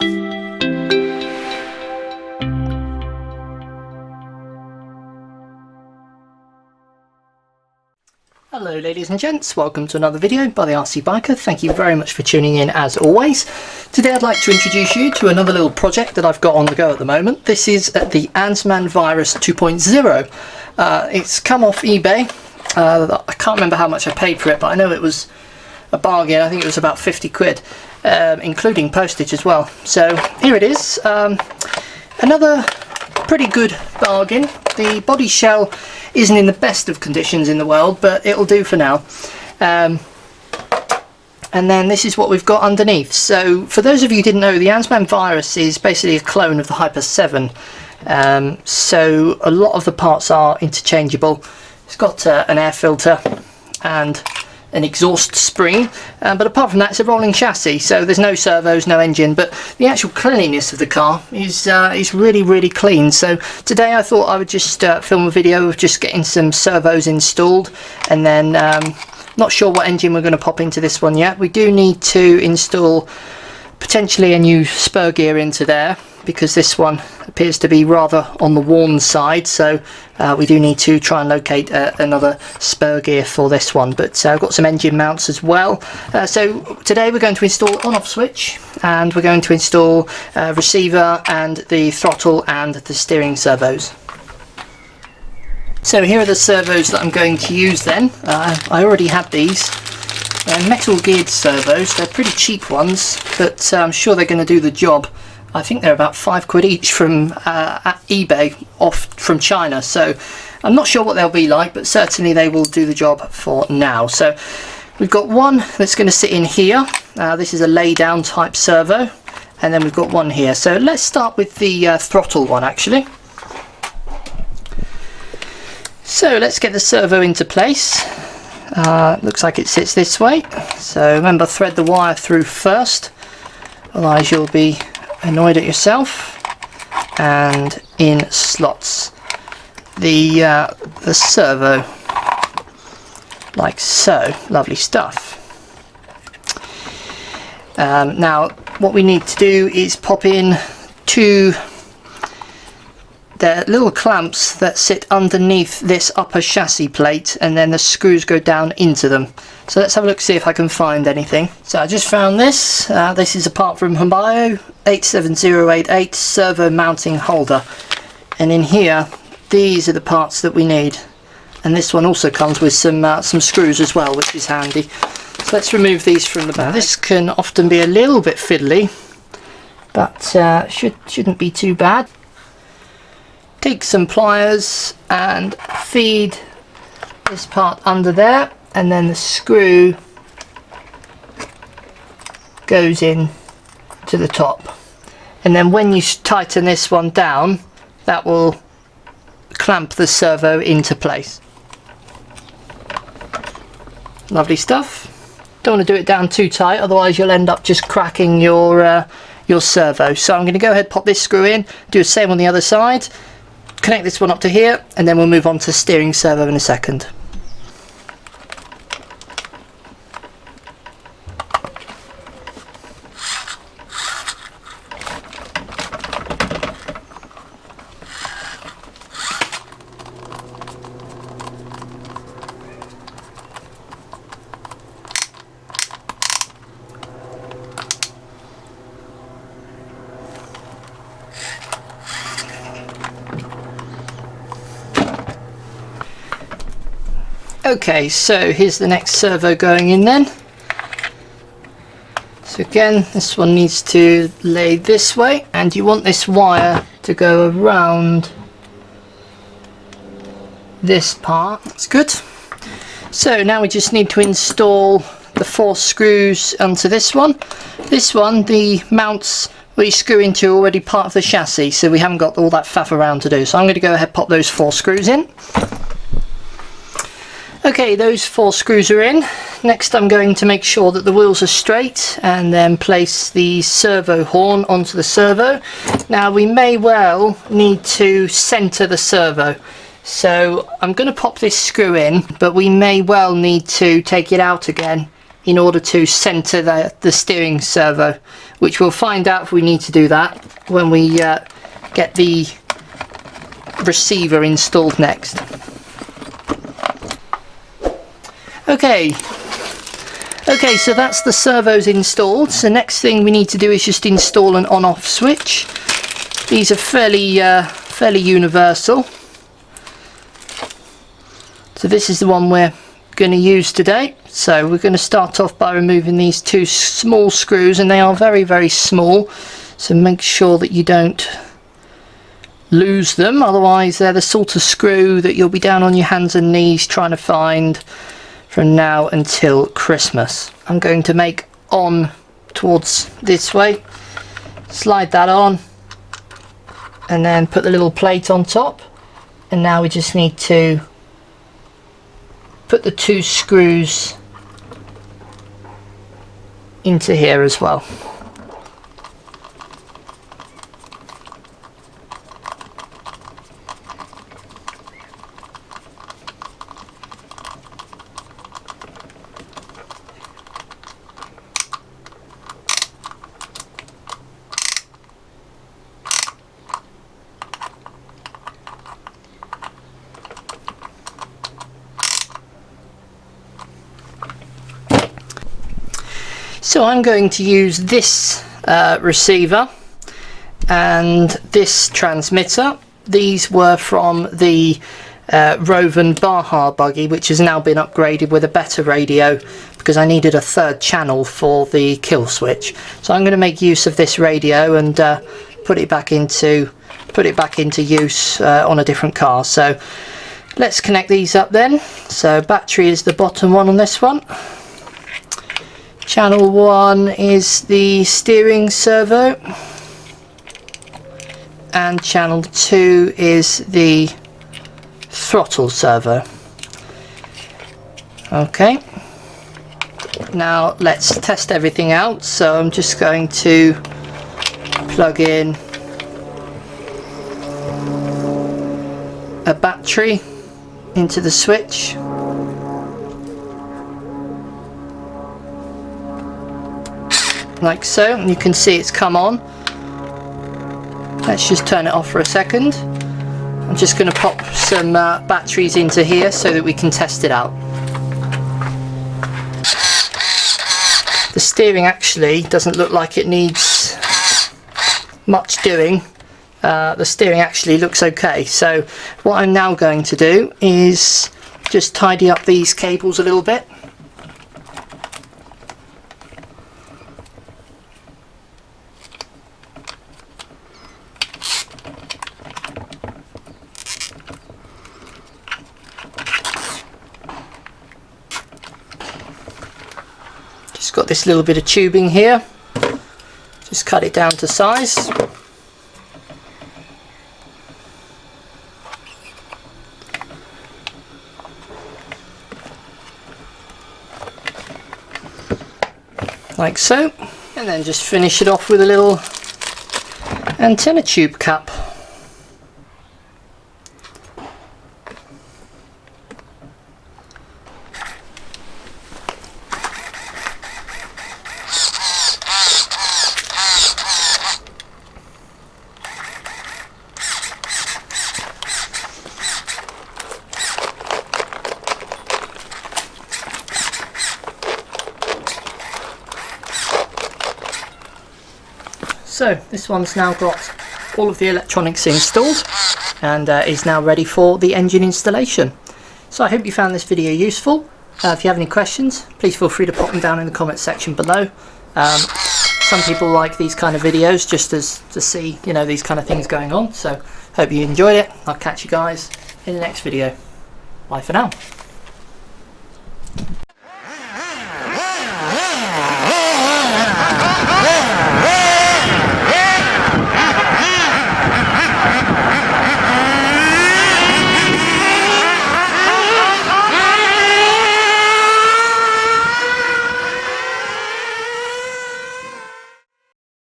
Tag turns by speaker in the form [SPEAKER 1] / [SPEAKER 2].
[SPEAKER 1] Hello ladies and gents, welcome to another video by the RC Biker. Thank you very much for tuning in as always. Today I'd like to introduce you to another little project that I've got on the go at the moment. This is the Ansmann Virus 2.0. It's come off eBay. I can't remember how much I paid for it, but I know it was a bargain. I think it was about 50 quid, including postage as well. So here it is. Another pretty good bargain. The body shell isn't in the best of conditions in the world, but it'll do for now. And then this is what we've got underneath. So for those of you who didn't know, the Ansmann Virus is basically a clone of the Hyper 7. So a lot of the parts are interchangeable. It's got an air filter and an exhaust spring, but apart from that it's a rolling chassis, so there's no servos, no engine, but the actual cleanliness of the car is really clean. So today I thought I would just film a video of just getting some servos installed, and then not sure what engine we're going to pop into this one yet. We do need to install potentially a new spur gear into there, because this one appears to be rather on the worn side, so we do need to try and locate another spur gear for this one. But I've got some engine mounts as well. So today we're going to install on-off switch, and we're going to install receiver and the throttle and the steering servos. So here are the servos that I'm going to use then. I already had these. They're metal geared servos. They're pretty cheap ones, but I'm sure they're going to do the job. I think they're about 5 quid each from eBay, off from China, so I'm not sure what they'll be like, but certainly they will do the job for now. So we've got one that's going to sit in here. This is a lay down type servo, and then we've got one here. So let's start with the throttle one actually. So let's get the servo into place. Looks like it sits this way, so remember, thread the wire through first, otherwise you'll be annoyed at yourself. And in slots the servo, like so. Lovely stuff. Now what we need to do is pop in two the little clamps that sit underneath this upper chassis plate, and then the screws go down into them. So let's have a look, see if I can find anything. So I just found this. This is a part from Hambio 87088 servo mounting holder, and in here these are the parts that we need, and this one also comes with some screws as well, which is handy. So let's remove these from the bag. Now, this can often be a little bit fiddly, but shouldn't be too bad. Take some pliers and feed this part under there, and then the screw goes in to the top, and then when you tighten this one down, that will clamp the servo into place. Lovely stuff. Don't want to do it down too tight, otherwise you'll end up just cracking your servo. So I'm going to go ahead, pop this screw in, do the same on the other side, connect this one up to here, and then we'll move on to steering servo in a second. Okay, so here's the next servo going in then. So again, this one needs to lay this way, and you want this wire to go around this part. That's good. So now we just need to install the 4 screws onto this one. This one, the mounts we screw into are already part of the chassis, so we haven't got all that faff around to do. So I'm going to go ahead and pop those 4 screws in. Okay, those 4 screws are in. Next I'm going to make sure that the wheels are straight, and then place the servo horn onto the servo. Now we may well need to centre the servo, so I'm going to pop this screw in, but we may well need to take it out again in order to centre the steering servo, which we'll find out if we need to do that when we get the receiver installed next. Okay, so that's the servos installed. So next thing we need to do is just install an on-off switch. These are fairly universal. So this is the one we're going to use today. So we're going to start off by removing these two small screws, and they are very small, so make sure that you don't lose them, otherwise they're the sort of screw that you'll be down on your hands and knees trying to find from now until Christmas. I'm going to make on towards this way, slide that on, and then put the little plate on top, and now we just need to put the two screws into here as well. So I'm going to use this receiver and this transmitter. These were from the Roven Baja Buggy, which has now been upgraded with a better radio because I needed a third channel for the kill switch. So I'm going to make use of this radio and put it back into use on a different car. So let's connect these up then. So battery is the bottom one on this one. Channel 1 is the steering servo, and channel 2 is the throttle servo. Okay, now let's test everything out. So I'm just going to plug in a battery into the switch. Like so, and you can see it's come on. Let's just turn it off for a second. I'm just going to pop some batteries into here so that we can test it out. The steering actually doesn't look like it needs much doing. The steering actually looks okay. So what I'm now going to do is just tidy up these cables a little bit. Just got this little bit of tubing here, just cut it down to size. Like so, and then just finish it off with a little antenna tube cap. So this one's now got all of the electronics installed and is now ready for the engine installation. So I hope you found this video useful. If you have any questions, please feel free to pop them down in the comments section below. Some people like these kind of videos just to see, you know, these kind of things going on. So hope you enjoyed it. I'll catch you guys in the next video. Bye for now.